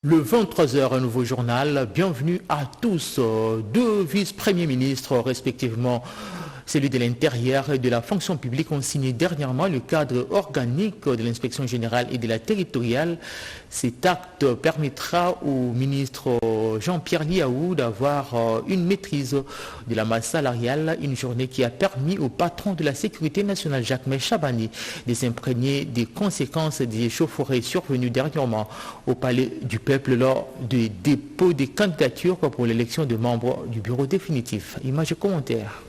Le 23h, un nouveau journal. Bienvenue à tous. Deux vice-premiers ministres, respectivement, celui de l'Intérieur et de la fonction publique, ont signé dernièrement le cadre organique de l'inspection générale et de la territoriale. Cet acte permettra au ministre Jean-Pierre Liaou d'avoir une maîtrise de la masse salariale, une journée qui a permis au patron de la sécurité nationale, Jacques Chabani, de s'imprégner des conséquences des échauffourées survenues dernièrement au Palais du Peuple lors du dépôt des candidatures pour l'élection de membres du bureau définitif. Images et commentaires.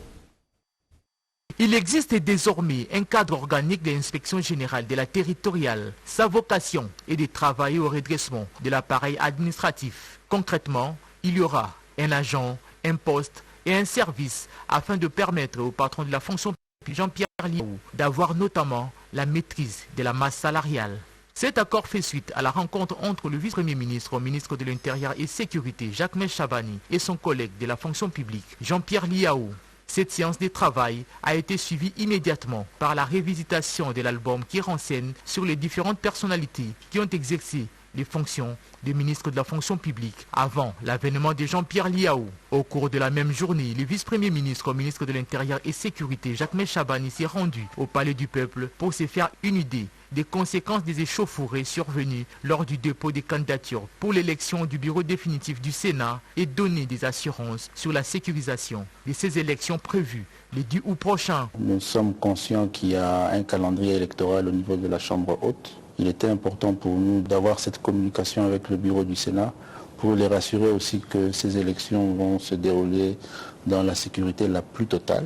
Il existe désormais un cadre organique de l'inspection générale de la territoriale. Sa vocation est de travailler au redressement de l'appareil administratif. Concrètement, il y aura un agent, un poste et un service afin de permettre au patron de la fonction publique, Jean-Pierre Liaou, d'avoir notamment la maîtrise de la masse salariale. Cet accord fait suite à la rencontre entre le vice-premier ministre, ministre de l'Intérieur et Sécurité, Jacques Chabani, et son collègue de la fonction publique, Jean-Pierre Liaou. Cette séance de travail a été suivie immédiatement par la révisitation de l'album qui renseigne sur les différentes personnalités qui ont exercé les fonctions de ministre de la fonction publique avant l'avènement de Jean-Pierre Liaou. Au cours de la même journée, le vice-premier ministre, ministre de l'Intérieur et Sécurité, Jacques Chabani, s'est rendu au Palais du Peuple pour se faire une idée des conséquences des échauffourées survenues lors du dépôt des candidatures pour l'élection du bureau définitif du Sénat et donner des assurances sur la sécurisation de ces élections prévues le 10 août prochain. Nous sommes conscients qu'il y a un calendrier électoral au niveau de la Chambre haute. Il était important pour nous d'avoir cette communication avec le bureau du Sénat pour les rassurer aussi que ces élections vont se dérouler dans la sécurité la plus totale.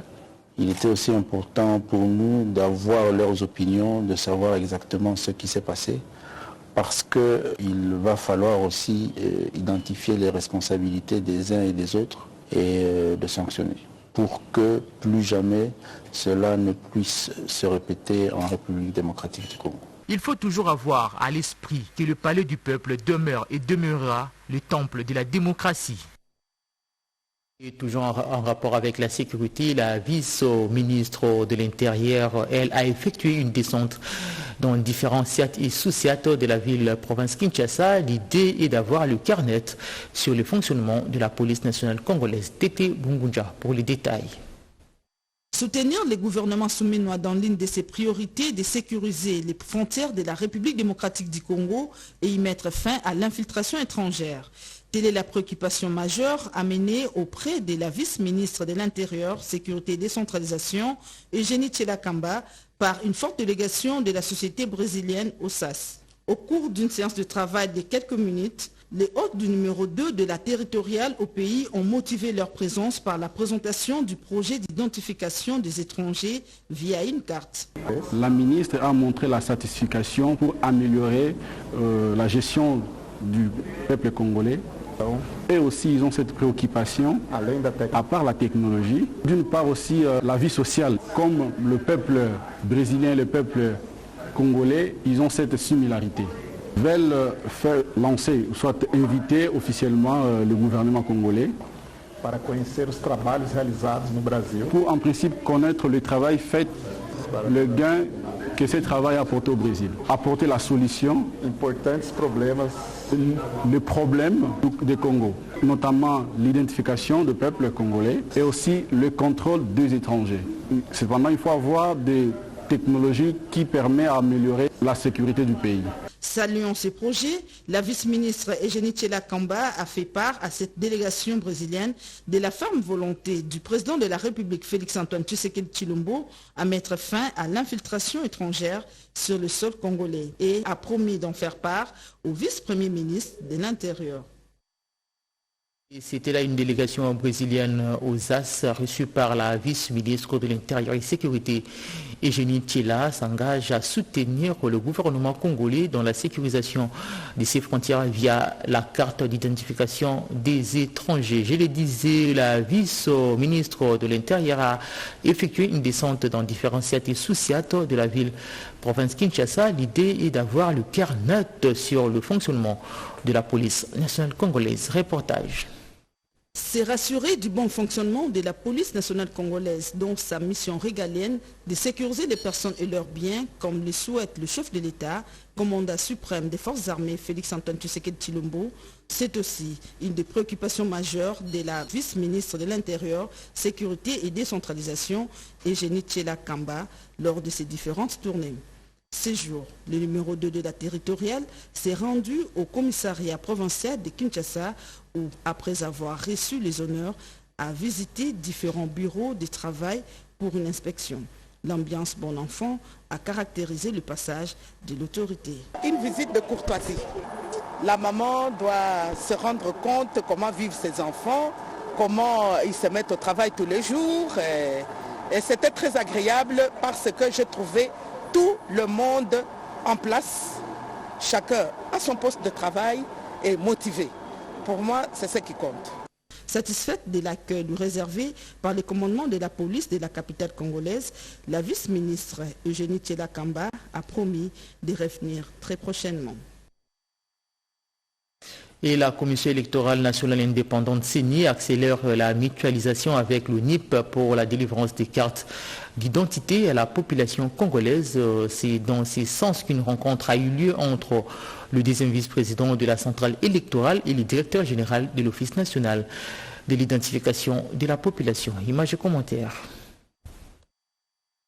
Il était aussi important pour nous d'avoir leurs opinions, de savoir exactement ce qui s'est passé, parce qu'il va falloir aussi identifier les responsabilités des uns et des autres et de sanctionner, pour que plus jamais cela ne puisse se répéter en République démocratique du Congo. Il faut toujours avoir à l'esprit que le Palais du Peuple demeure et demeurera le temple de la démocratie. Et toujours en rapport avec la sécurité, la vice-ministre de l'Intérieur, elle a effectué une descente dans différents SIAT et sous-SIAT de la ville-province Kinshasa. L'idée est d'avoir le carnet sur le fonctionnement de la police nationale congolaise. Tété Bungunja pour les détails. Soutenir les gouvernements souminois dans l'une de ses priorités de sécuriser les frontières de la République démocratique du Congo et y mettre fin à l'infiltration étrangère. Telle est la préoccupation majeure amenée auprès de la vice-ministre de l'Intérieur, Sécurité et Décentralisation, Eugénie Tchelakamba, par une forte délégation de la société brésilienne OSAS. Au cours d'une séance de travail de quelques minutes, les hôtes du numéro 2 de la territoriale au pays ont motivé leur présence par la présentation du projet d'identification des étrangers via une carte. La ministre a montré la satisfaction pour améliorer la gestion du peuple congolais. Et aussi, ils ont cette préoccupation, à part la technologie, d'une part aussi la vie sociale. Comme le peuple brésilien et le peuple congolais, ils ont cette similarité. Ils veulent faire lancer, soit inviter officiellement le gouvernement congolais pour en principe connaître le travail fait, le gain que ce travail a apporté au Brésil. Apporter la solution, les problèmes du Congo, notamment l'identification du peuple congolais et aussi le contrôle des étrangers. Cependant, il faut avoir des technologies qui permettent d'améliorer la sécurité du pays. Saluant ces projets, la vice-ministre Eugénie Tchelakamba a fait part à cette délégation brésilienne de la ferme volonté du président de la République Félix-Antoine Tshisekedi Tshilombo à mettre fin à l'infiltration étrangère sur le sol congolais et a promis d'en faire part au vice-premier ministre de l'Intérieur. C'était là une délégation brésilienne aux AS reçue par la vice-ministre de l'Intérieur et Sécurité. Eugénie Tchela s'engage à soutenir le gouvernement congolais dans la sécurisation de ses frontières via la carte d'identification des étrangers. Je le disais, la vice-ministre de l'Intérieur a effectué une descente dans différents SIAT et sous-SIAT de la ville province Kinshasa. L'idée est d'avoir le carnet sur le fonctionnement de la police nationale congolaise. Reportage. C'est rassurer du bon fonctionnement de la police nationale congolaise, dont sa mission régalienne de sécuriser les personnes et leurs biens, comme le souhaite le chef de l'État, commandant suprême des forces armées Félix-Antoine Tshisekedi Tshilombo. C'est aussi une des préoccupations majeures de la vice-ministre de l'Intérieur, Sécurité et Décentralisation, Eugénie Tshela Kamba, lors de ses différentes tournées. Ces jours, le numéro 2 de la territoriale s'est rendu au commissariat provincial de Kinshasa où, après avoir reçu les honneurs, a visité différents bureaux de travail pour une inspection. L'ambiance bon enfant a caractérisé le passage de l'autorité. Une visite de courtoisie. La maman doit se rendre compte comment vivent ses enfants, comment ils se mettent au travail tous les jours. Et c'était très agréable parce que j'ai trouvé tout le monde en place, chacun à son poste de travail et motivé. Pour moi, c'est ce qui compte. Satisfaite de l'accueil réservé par le commandement de la police de la capitale congolaise, la vice-ministre Eugénie Tshela Kamba a promis de revenir très prochainement. Et la Commission électorale nationale indépendante CENI accélère la mutualisation avec l'ONIP pour la délivrance des cartes d'identité à la population congolaise. C'est dans ce sens qu'une rencontre a eu lieu entre le deuxième vice-président de la centrale électorale et le directeur général de l'Office national de l'identification de la population. Images et commentaires.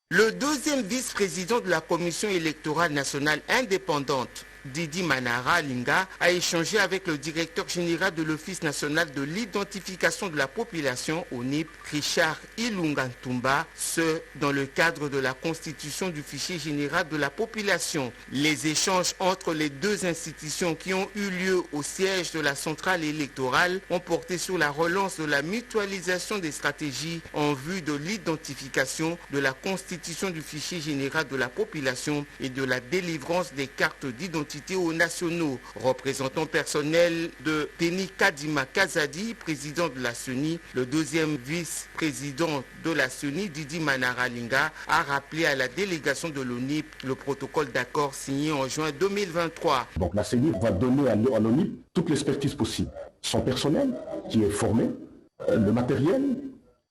Le deuxième vice-président de la Commission électorale nationale indépendante, Didi Manara Linga, a échangé avec le directeur général de l'Office national de l'identification de la population, ONIP, Richard Ilunga Ntumba, ce dans le cadre de la constitution du fichier général de la population. Les échanges entre les deux institutions qui ont eu lieu au siège de la centrale électorale ont porté sur la relance de la mutualisation des stratégies en vue de l'identification, de la constitution du fichier général de la population et de la délivrance des cartes d'identité aux nationaux. Représentant personnel de Teni Kadima Kazadi, président de la CENI, le deuxième vice-président de la CENI, Didi Manara Linga, a rappelé à la délégation de l'ONIP le protocole d'accord signé en juin 2023. Donc la CENI va donner à l'ONIP toute l'expertise possible. Son personnel qui est formé, le matériel,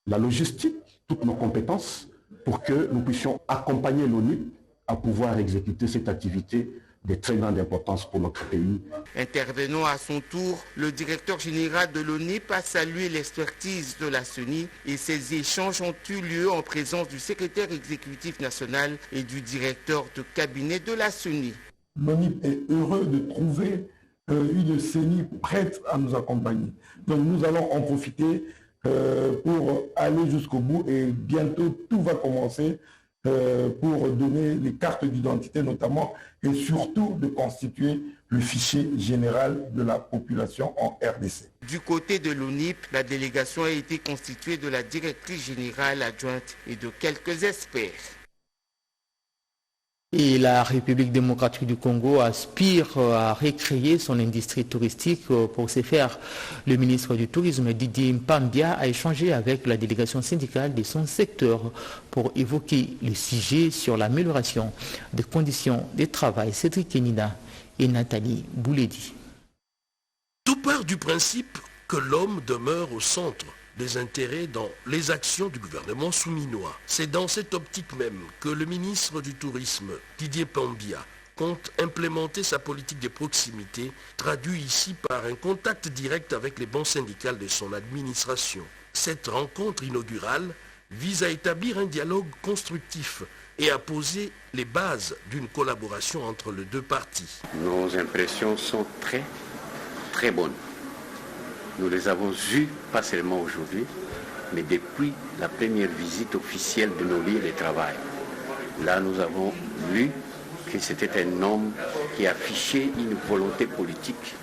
la logistique, toutes nos compétences pour que nous puissions accompagner l'ONIP à pouvoir exécuter cette activité de très grande importance pour notre pays. Intervenant à son tour, le directeur général de l'ONIP a salué l'expertise de la CENI et ces échanges ont eu lieu en présence du secrétaire exécutif national et du directeur de cabinet de la CENI. L'ONIP est heureux de trouver une CENI prête à nous accompagner. Donc nous allons en profiter pour aller jusqu'au bout et bientôt tout va commencer pour donner les cartes d'identité notamment et surtout de constituer le fichier général de la population en RDC. Du côté de l'ONIP, la délégation a été constituée de la directrice générale adjointe et de quelques experts. Et la République démocratique du Congo aspire à recréer son industrie touristique. Pour ce faire, le ministre du Tourisme, Didier Mpambia, a échangé avec la délégation syndicale de son secteur pour évoquer le sujet sur l'amélioration des conditions de travail. Cédric Kenina et Nathalie Bouledi. Tout part du principe que l'homme demeure au centre des intérêts dans les actions du gouvernement souminois. C'est dans cette optique même que le ministre du Tourisme, Didier Mpambia, compte implémenter sa politique de proximité, traduit ici par un contact direct avec les bancs syndicales de son administration. Cette rencontre inaugurale vise à établir un dialogue constructif et à poser les bases d'une collaboration entre les deux parties. Nos impressions sont très bonnes. Nous les avons eues, pas seulement aujourd'hui, mais depuis la première visite officielle de nos lieux de travail. Là, nous avons vu que c'était un homme qui affichait une volonté politique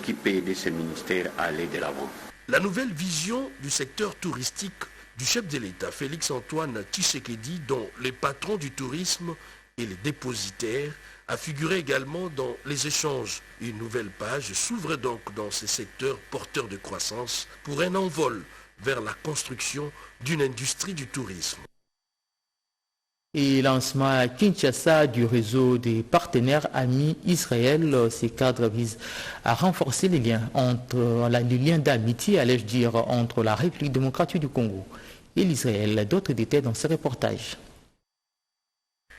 qui peut aider ce ministère à aller de l'avant. La nouvelle vision du secteur touristique du chef de l'État, Félix-Antoine Tshisekedi, dont les patrons du tourisme et les dépositaires a figuré également dans les échanges. Une nouvelle page s'ouvre donc dans ces secteurs porteurs de croissance pour un envol vers la construction d'une industrie du tourisme. Et lancement à Kinshasa du réseau des partenaires amis Israël. Ces cadres visent à renforcer les liens d'amitié, allais-je dire, entre la République démocratique du Congo et l'Israël. D'autres détails dans ce reportage.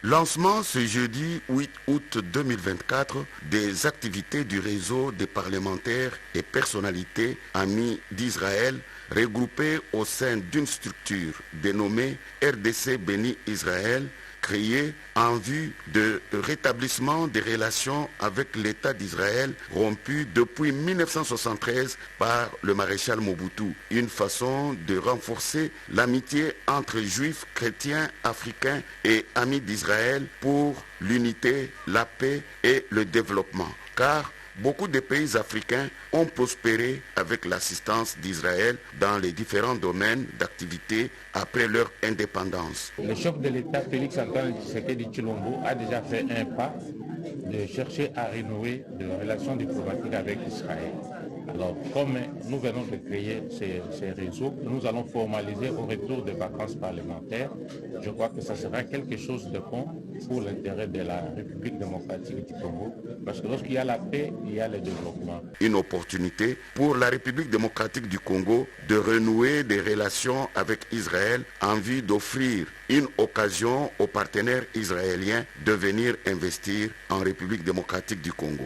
Lancement ce jeudi 8 août 2024 des activités du réseau des parlementaires et personnalités amis d'Israël regroupés au sein d'une structure dénommée RDC Béni Israël, créée en vue de rétablissement des relations avec l'État d'Israël rompu depuis 1973 par le maréchal Mobutu. Une façon de renforcer l'amitié entre juifs, chrétiens, africains et amis d'Israël pour l'unité, la paix et le développement. Car beaucoup de pays africains ont prospéré avec l'assistance d'Israël dans les différents domaines d'activité après leur indépendance. Le chef de l'État, Félix Antoine Tshisekedi Tshilombo, a déjà fait un pas de chercher à renouer des relations diplomatiques avec Israël. Alors, comme nous venons de créer ces réseaux, nous allons formaliser au retour des vacances parlementaires. Je crois que ça sera quelque chose de bon pour l'intérêt de la République démocratique du Congo, parce que lorsqu'il y a la paix, il y a le développement. Une opportunité pour la République démocratique du Congo de renouer des relations avec Israël en vue d'offrir une occasion aux partenaires israéliens de venir investir en République démocratique du Congo.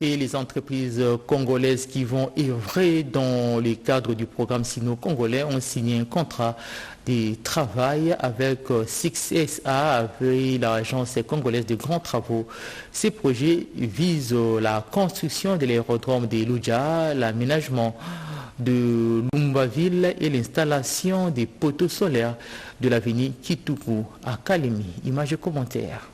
Et les entreprises congolaises qui vont œuvrer dans le cadre du programme sino-congolais ont signé un contrat de travail avec 6SA, avec l'agence congolaise de grands travaux. Ces projets visent la construction de l'aérodrome de Lodja, l'aménagement de Lumbaville et l'installation des poteaux solaires de l'avenue Kituku à Kalemi. Images et commentaires.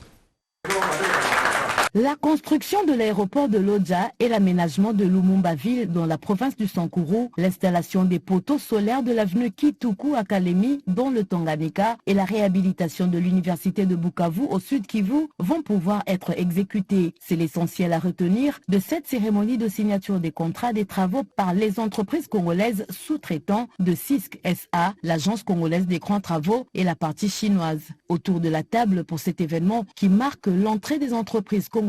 La construction de l'aéroport de Lodja et l'aménagement de Lumumbaville dans la province du Sankuru, l'installation des poteaux solaires de l'avenue Kituku à Kalemi dans le Tanganyika et la réhabilitation de l'université de Bukavu au sud Kivu vont pouvoir être exécutés. C'est l'essentiel à retenir de cette cérémonie de signature des contrats des travaux par les entreprises congolaises sous-traitant de CISC SA, l'agence congolaise des grands travaux et la partie chinoise. Autour de la table pour cet événement qui marque l'entrée des entreprises congolaises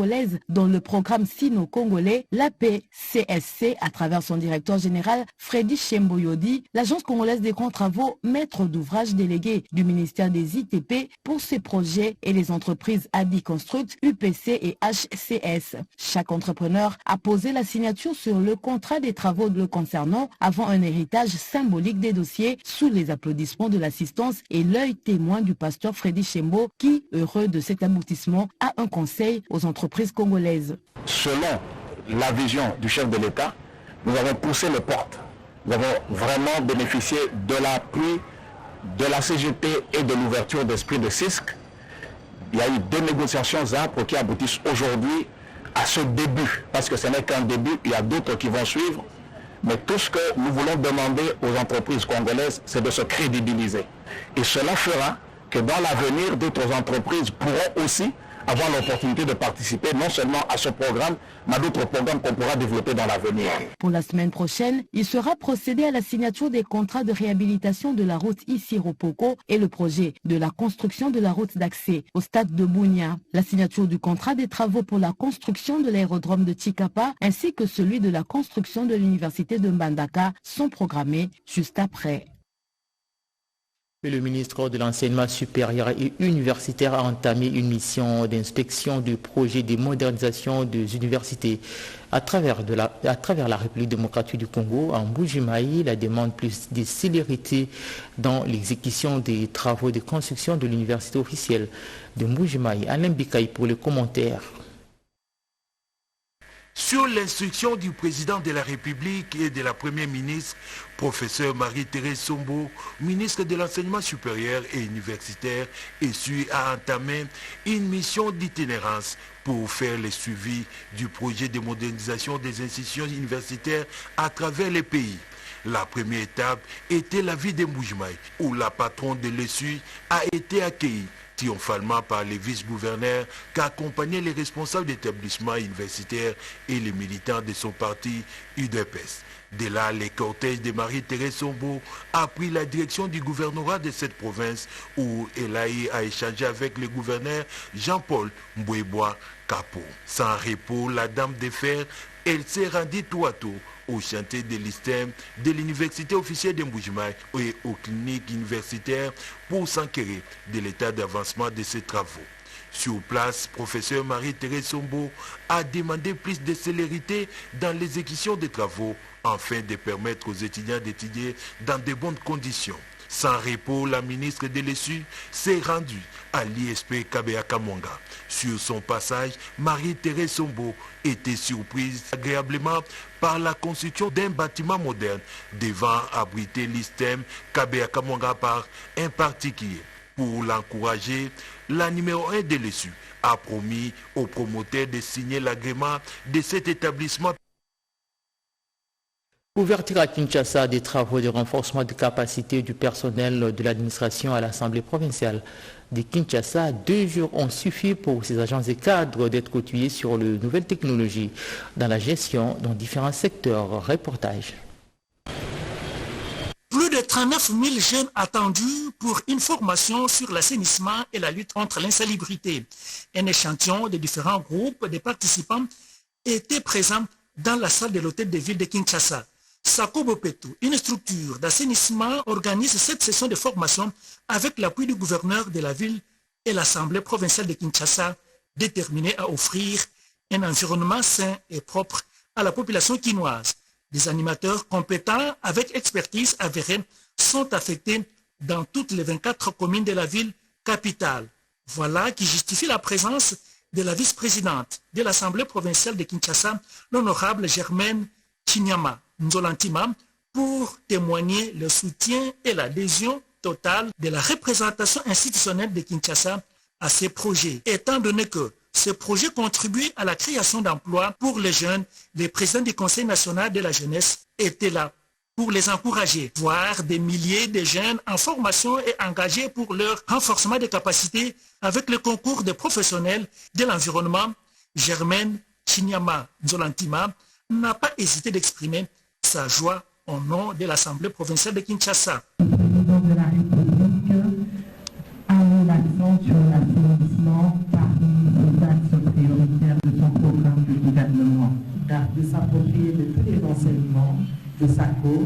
dans le programme sino-congolais, l'APCSC, à travers son directeur général Freddy Chemboyodi, l'agence congolaise des grands travaux, maître d'ouvrage délégué du ministère des ITP pour ces projets et les entreprises Adi Construct, UPC et HCS. Chaque entrepreneur a posé la signature sur le contrat des travaux le concernant avant un héritage symbolique des dossiers sous les applaudissements de l'assistance et l'œil témoin du pasteur Freddy Chembo qui, heureux de cet aboutissement, a un conseil aux entreprises congolaises. Selon la vision du chef de l'État, nous avons poussé les portes. Nous avons vraiment bénéficié de l'appui de la CGT et de l'ouverture d'esprit de CISC. Il y a eu 2 négociations âpres qui aboutissent aujourd'hui à ce début, parce que ce n'est qu'un début, il y a d'autres qui vont suivre. Mais tout ce que nous voulons demander aux entreprises congolaises, c'est de se crédibiliser. Et cela fera que dans l'avenir, d'autres entreprises pourront aussi avoir l'opportunité de participer non seulement à ce programme, mais à d'autres programmes qu'on pourra développer dans l'avenir. Pour la semaine prochaine, il sera procédé à la signature des contrats de réhabilitation de la route Issy-Ropoko et le projet de la construction de la route d'accès au stade de Bunia. La signature du contrat des travaux pour la construction de l'aérodrome de Chikapa ainsi que celui de la construction de l'université de Mbandaka sont programmés juste après. Le ministre de l'Enseignement supérieur et universitaire a entamé une mission d'inspection du projet de modernisation des universités à travers la République démocratique du Congo. En Mbuji-Mayi, la demande plus de célérité dans l'exécution des travaux de construction de l'université officielle de Mbuji-Mayi. Alain Bikaï pour les commentaires. Sur l'instruction du président de la République et de la première ministre, professeur Marie-Thérèse Sombo, ministre de l'Enseignement supérieur et universitaire, a entamé une mission d'itinérance pour faire le suivi du projet de modernisation des institutions universitaires à travers les pays. La première étape était la ville de Mbuji-Mayi, où la patronne de l'ESU a été accueillie triomphalement par les vice-gouverneurs qui accompagnaient les responsables d'établissements universitaires et les militants de son parti UDPS. Dès là, les cortèges de Marie-Thérèse Sombo a pris la direction du gouvernorat de cette province où elle a échangé avec le gouverneur Jean-Paul Mbouébois Capo. Sans repos, la dame de fer, elle s'est rendue tout à tout au chantier de l'ISTEM de l'université officielle de Mbujimaï et aux cliniques universitaires pour s'enquérir de l'état d'avancement de ces travaux. Sur place, professeur Marie-Thérèse Sombo a demandé plus de célérité dans l'exécution des travaux afin de permettre aux étudiants d'étudier dans de bonnes conditions. Sans repos, la ministre de l'ESU s'est rendue à l'ISP Kabea-Kamonga. Sur son passage, Marie-Thérèse Sombo était surprise agréablement par la construction d'un bâtiment moderne devant abriter l'ISTEM Kabea-Kamonga par un particulier. Pour l'encourager, la numéro 1 de l'ESU a promis aux promoteurs de signer l'agrément de cet établissement. Ouverture à Kinshasa des travaux de renforcement de capacité du personnel de l'administration à l'Assemblée provinciale de Kinshasa. 2 jours ont suffi pour ces agents et cadres d'être outillés sur les nouvelles technologies dans la gestion dans différents secteurs. Reportage. Plus de 39 000 jeunes attendus pour une formation sur l'assainissement et la lutte contre l'insalubrité. Un échantillon de différents groupes de participants était présent dans la salle de l'hôtel de ville de Kinshasa. Sako Bopeto, une structure d'assainissement, organise cette session de formation avec l'appui du gouverneur de la ville et l'Assemblée provinciale de Kinshasa, déterminée à offrir un environnement sain et propre à la population quinoise. Des animateurs compétents avec expertise avérée sont affectés dans toutes les 24 communes de la ville capitale. Voilà qui justifie la présence de la vice-présidente de l'Assemblée provinciale de Kinshasa, l'honorable Germaine Chinyama Nzolantima, pour témoigner le soutien et l'adhésion totale de la représentation institutionnelle de Kinshasa à ces projets. Étant donné que ces projets contribuent à la création d'emplois pour les jeunes, les présidents du Conseil national de la jeunesse étaient là pour les encourager, voir des milliers de jeunes en formation et engagés pour leur renforcement des capacités avec le concours des professionnels de l'environnement. Germaine Chinyama Nzolantima n'a pas hésité d'exprimer sa joie au nom de l'Assemblée provinciale de Kinshasa. Le président de la République a mis l'accent sur l'assainissement parmi les axes prioritaires de son programme de gouvernement, de s'approprier de tous les enseignements de SACO,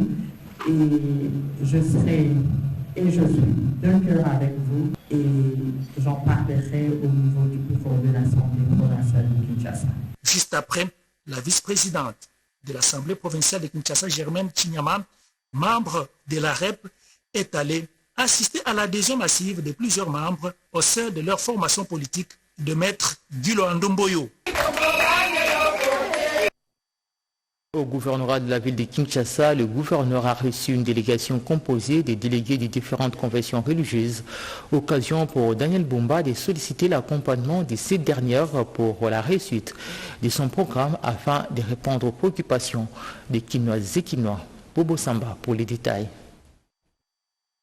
et je suis d'un cœur avec vous et j'en parlerai au niveau du plus fort de l'Assemblée provinciale de Kinshasa. Juste après, la vice-présidente de l'Assemblée provinciale de Kinshasa, Germaine Chinyama, membre de la REP, est allée assister à l'adhésion massive de plusieurs membres au sein de leur formation politique de maître Guilo Ndomboyo. Au gouvernorat de la ville de Kinshasa, le gouverneur a reçu une délégation composée des délégués des différentes confessions religieuses. Occasion pour Daniel Bumba de solliciter l'accompagnement de ces dernières pour la réussite de son programme afin de répondre aux préoccupations des Kinoises et Kinois. Bobo Samba pour les détails.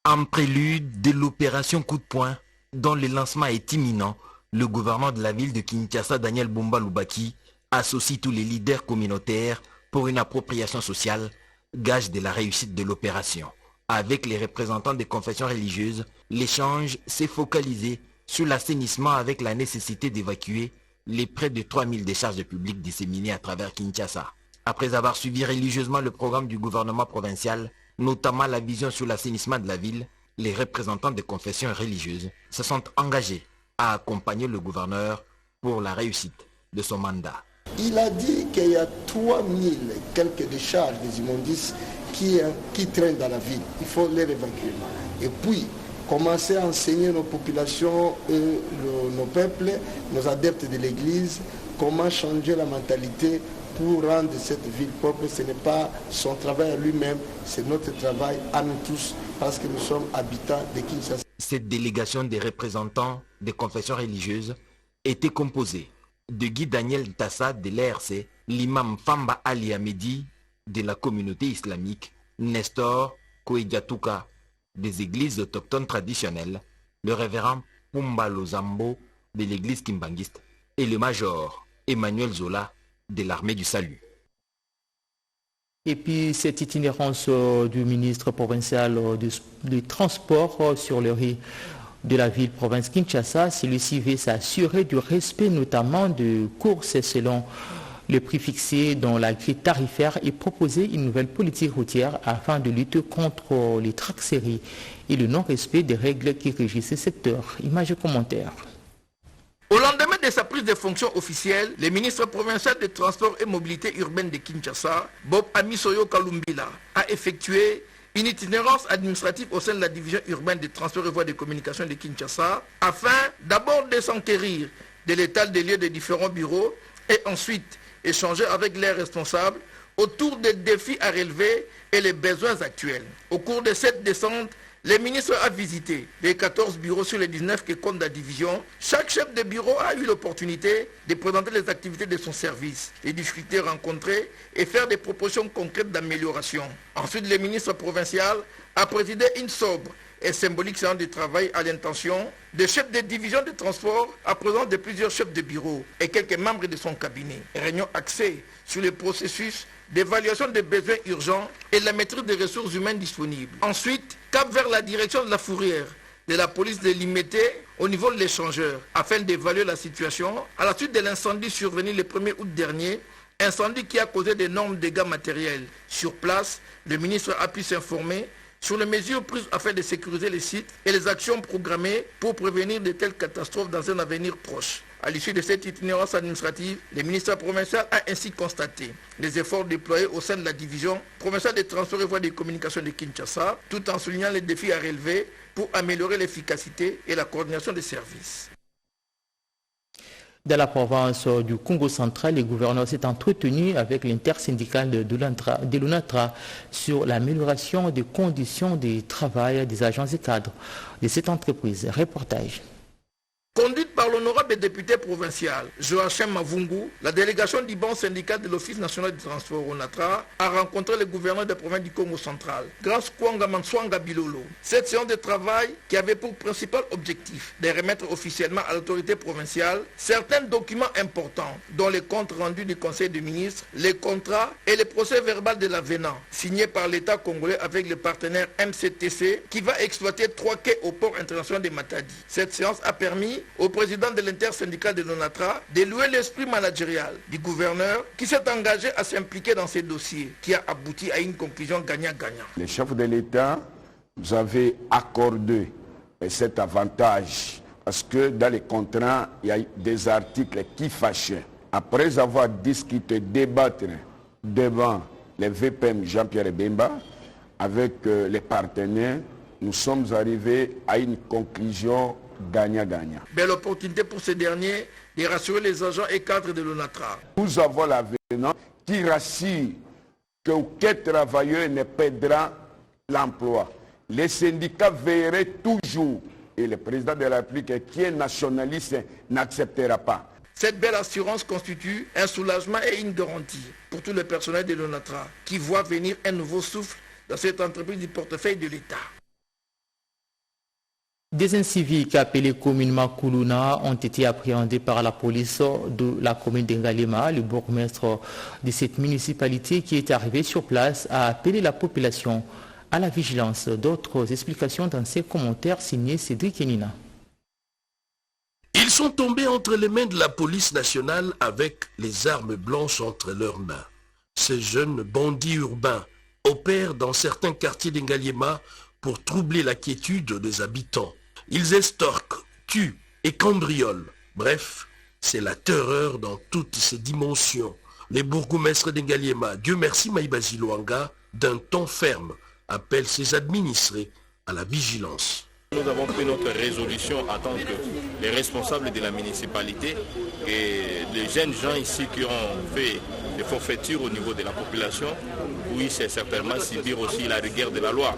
En prélude de l'opération Coup de poing, dont le lancement est imminent, le gouverneur de la ville de Kinshasa, Daniel Bumba Lubaki, associe tous les leaders communautaires pour une appropriation sociale, gage de la réussite de l'opération. Avec les représentants des confessions religieuses, l'échange s'est focalisé sur l'assainissement avec la nécessité d'évacuer les près de 3000 décharges publiques disséminées à travers Kinshasa. Après avoir suivi religieusement le programme du gouvernement provincial, notamment la vision sur l'assainissement de la ville, les représentants des confessions religieuses se sont engagés à accompagner le gouverneur pour la réussite de son mandat. Il a dit qu'il y a 3000 quelques décharges des immondices qui traînent dans la ville. Il faut les évacuer. Et puis, commencer à enseigner nos populations, nos peuples, nos adeptes de l'Église, comment changer la mentalité pour rendre cette ville propre. Ce n'est pas son travail à lui-même, c'est notre travail à nous tous, parce que nous sommes habitants de Kinshasa. Cette délégation des représentants des confessions religieuses était composée de Guy Daniel Tassa de l'ERC, l'imam Famba Ali Amedi de la communauté islamique, Nestor Kouediatouka des églises autochtones traditionnelles, le révérend Pumbalo Zambo de l'église kimbangiste et le major Emmanuel Zola de l'armée du salut. Et puis cette itinérance du ministre provincial du transport sur le riz de la ville province Kinshasa, celui-ci veut s'assurer du respect notamment de courses selon le prix fixé dans la grille tarifaire et proposer une nouvelle politique routière afin de lutter contre les traxeries et le non-respect des règles qui régissent ce secteur. Images et commentaires. Au lendemain de sa prise de fonction officielle, le ministre provincial des Transports et Mobilité urbaine de Kinshasa, Bob Amisoyo Kalumbila, a effectué une itinérance administrative au sein de la division urbaine des transports et voies de communication de Kinshasa afin d'abord de s'enquérir de l'état des lieux des différents bureaux et ensuite échanger avec les responsables autour des défis à relever et les besoins actuels. Au cours de cette descente, le ministre a visité les 14 bureaux sur les 19 que compte la division. Chaque chef de bureau a eu l'opportunité de présenter les activités de son service, les difficultés rencontrées et faire des propositions concrètes d'amélioration. Ensuite, le ministre provincial a présidé une sobre et symbolique séance de travail à l'intention des chefs de division de transport à présence de plusieurs chefs de bureau et quelques membres de son cabinet. Réunion axée sur le processus d'évaluation des besoins urgents et la maîtrise des ressources humaines disponibles. Ensuite, cap vers la direction de la fourrière de la police de Limité au niveau de l'échangeur afin d'évaluer la situation à la suite de l'incendie survenu le 1er août dernier, incendie qui a causé d'énormes dégâts matériels. Sur place, le ministre a pu s'informer sur les mesures prises afin de sécuriser les sites et les actions programmées pour prévenir de telles catastrophes dans un avenir proche. À l'issue de cette itinérance administrative, le ministre provincial a ainsi constaté les efforts déployés au sein de la division provinciale des transports et voies de communication de Kinshasa, tout en soulignant les défis à relever pour améliorer l'efficacité et la coordination des services. Dans la province du Congo central, le gouverneur s'est entretenu avec l'intersyndicale de l'UNATRA sur l'amélioration des conditions de travail des agents et cadres de cette entreprise. Reportage. Conduite par l'honorable député provincial Joachim Mavungu, la délégation du banc syndical de l'Office national du transport ONATRA a rencontré le gouverneur de la province du Congo central, Grâce Kwanga Manswanga Bilolo. Cette séance de travail qui avait pour principal objectif de remettre officiellement à l'autorité provinciale certains documents importants, dont les comptes rendus du Conseil des ministres, les contrats et les procès verbal de l'avenant, signés par l'État congolais avec le partenaire MCTC qui va exploiter 3 quais au port international de Matadi. Cette séance a permis au président de l'intersyndical de l'ONATRA de louer l'esprit managérial du gouverneur qui s'est engagé à s'impliquer dans ces dossiers qui a abouti à une conclusion gagnant-gagnant. Les chefs de l'État nous avaient accordé cet avantage parce que dans les contrats, il y a des articles qui fâchaient. Après avoir discuté, débattre devant les VPM Jean-Pierre Bemba avec les partenaires, nous sommes arrivés à une conclusion gagnant-gagnant. Belle opportunité pour ces derniers de rassurer les agents et cadres de l'ONATRA. Nous avons l'avenant qui rassure qu'aucun travailleur ne perdra l'emploi. Les syndicats veilleraient toujours et le président de la République qui est nationaliste n'acceptera pas. Cette belle assurance constitue un soulagement et une garantie pour tout le personnel de l'ONATRA qui voit venir un nouveau souffle dans cette entreprise du portefeuille de l'État. Des inciviques appelés communément Koulouna ont été appréhendés par la police de la commune d'Ngalema. Le bourgmestre de cette municipalité qui est arrivé sur place a appelé la population à la vigilance. D'autres explications dans ces commentaires signés Cédric Enina. Ils sont tombés entre les mains de la police nationale avec les armes blanches entre leurs mains. Ces jeunes bandits urbains opèrent dans certains quartiers d'Ngalema pour troubler la quiétude des habitants. Ils estorquent, tuent et cambriolent. Bref, c'est la terreur dans toutes ses dimensions. Les bourgmestres d'Ngalema, Dieu merci Maïbazi Luanga, d'un ton ferme, appellent ses administrés à la vigilance. Nous avons pris notre résolution en tant que les responsables de la municipalité et les jeunes gens ici qui ont fait des forfaitures au niveau de la population, oui, c'est certainement subir aussi la rigueur de la loi.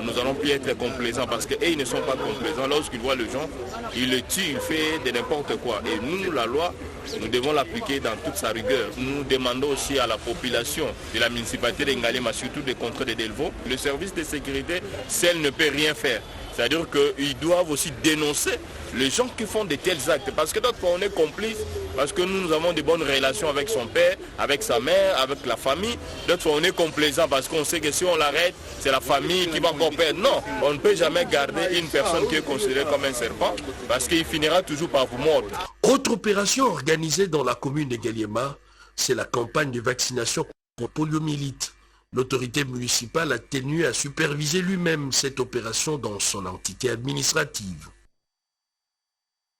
Nous allons plus être complaisants parce qu'ils ne sont pas complaisants. Lorsqu'ils voient le gens, ils le tuent, ils font de n'importe quoi. Et nous, la loi, nous devons l'appliquer dans toute sa rigueur. Nous demandons aussi à la population de la municipalité d'Engalema, surtout des contrées de Delvaux, le service de sécurité, celle ne peut rien faire. C'est-à-dire qu'ils doivent aussi dénoncer les gens qui font de tels actes. Parce que d'autres fois on est complice, parce que nous avons de bonnes relations avec son père, avec sa mère, avec la famille. D'autres fois on est complaisant parce qu'on sait que si on l'arrête, c'est la famille qui va encore perdre. Non, on ne peut jamais garder une personne qui est considérée comme un serpent, parce qu'il finira toujours par vous mordre. Autre opération organisée dans la commune de Ngaliema, c'est la campagne de vaccination contre poliomyélite. L'autorité municipale a tenu à superviser lui-même cette opération dans son entité administrative.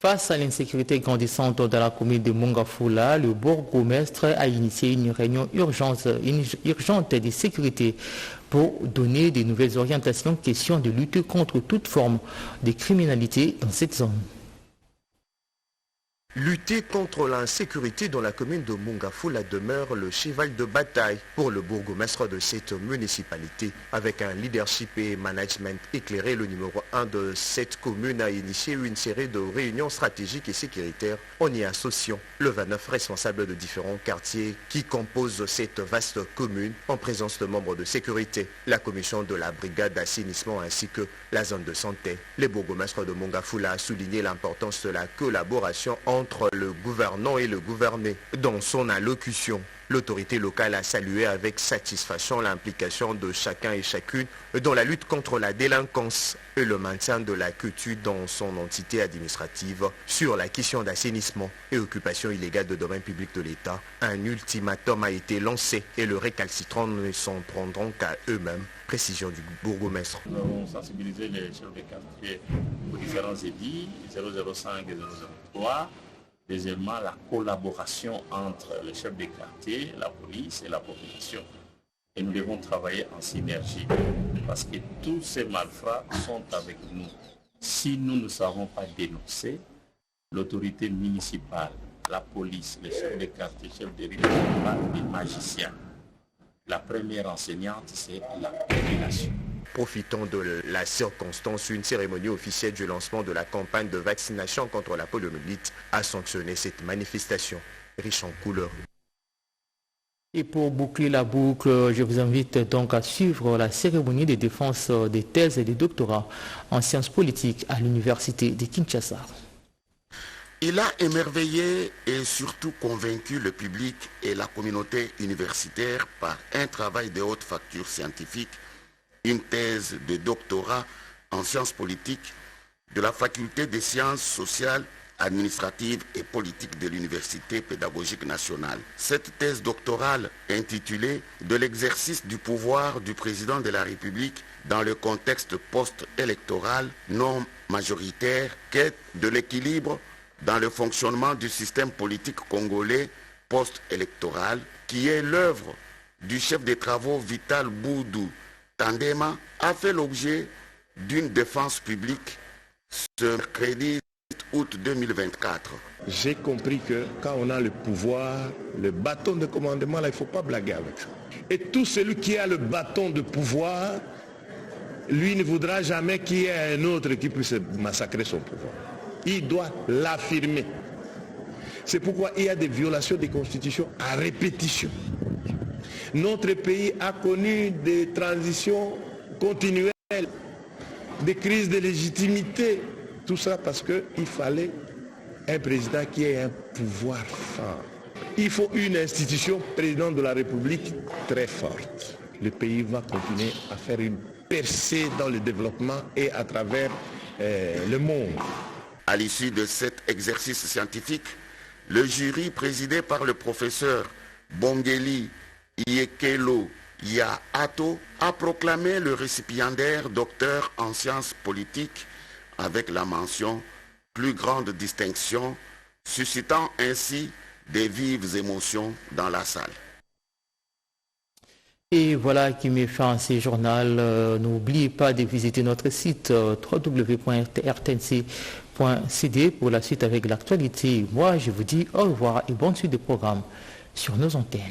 Face à l'insécurité grandissante dans la commune de Mongafula, le bourgmestre a initié une réunion urgente de sécurité pour donner de nouvelles orientations question de lutter contre toute forme de criminalité dans cette zone. Lutter contre l'insécurité dans la commune de Mongafula demeure le cheval de bataille pour le bourgmestre de cette municipalité. Avec un leadership et management éclairé, le numéro 1 de cette commune a initié une série de réunions stratégiques et sécuritaires en y associant le 29 responsables de différents quartiers qui composent cette vaste commune en présence de membres de sécurité, la commission de la brigade d'assainissement ainsi que la zone de santé. Le bourgmestre de Mongafula a souligné l'importance de la collaboration entre le gouvernant et le gouverné. Dans son allocution, l'autorité locale a salué avec satisfaction l'implication de chacun et chacune dans la lutte contre la délinquance et le maintien de la quiétude dans son entité administrative sur la question d'assainissement et occupation illégale de domaine public de l'État. Un ultimatum a été lancé et le récalcitrant ne s'en prendront qu'à eux-mêmes. Précision du bourgmestre. Nous avons sensibilisé les chefs de quartier aux différents édits 005 et 003. Deuxièmement, la collaboration entre les chefs de quartier, la police et la population. Et nous devons travailler en synergie parce que tous ces malfrats sont avec nous. Si nous ne savons pas dénoncer, l'autorité municipale, la police, les chefs de quartier, les chefs de rue ne sont pas des magiciens. La première enseignante, c'est la population. Profitant de la circonstance, une cérémonie officielle du lancement de la campagne de vaccination contre la poliomyélite a sanctionné cette manifestation riche en couleurs. Et pour boucler la boucle, je vous invite donc à suivre la cérémonie de défense des thèses et des doctorats en sciences politiques à l'université de Kinshasa. Il a émerveillé et surtout convaincu le public et la communauté universitaire par un travail de haute facture scientifique, une thèse de doctorat en sciences politiques de la faculté des sciences sociales, administratives et politiques de l'Université pédagogique nationale. Cette thèse doctorale intitulée « De l'exercice du pouvoir du président de la République dans le contexte post-électoral non majoritaire, quête de l'équilibre dans le fonctionnement du système politique congolais post-électoral » qui est l'œuvre du chef des travaux Vital Boudou Tandema, a fait l'objet d'une défense publique ce mercredi août 2024. J'ai compris que quand on a le pouvoir, le bâton de commandement, là, il ne faut pas blaguer avec ça. Et tout celui qui a le bâton de pouvoir, lui ne voudra jamais qu'il y ait un autre qui puisse massacrer son pouvoir. Il doit l'affirmer. C'est pourquoi il y a des violations des constitutions à répétition. Notre pays a connu des transitions continuelles, des crises de légitimité. Tout ça parce qu'il fallait un président qui ait un pouvoir fort. Il faut une institution, président de la République, très forte. Le pays va continuer à faire une percée dans le développement et à travers le monde. À l'issue de cet exercice scientifique, le jury présidé par le professeur Bongeli Iekelo Yaato a proclamé le récipiendaire docteur en sciences politiques avec la mention « plus grande distinction », suscitant ainsi des vives émotions dans la salle. Et voilà qui met fin à ce journal. N'oubliez pas de visiter notre site www.rtnc.cd pour la suite avec l'actualité. Moi, je vous dis au revoir et bonne suite de programme sur nos antennes.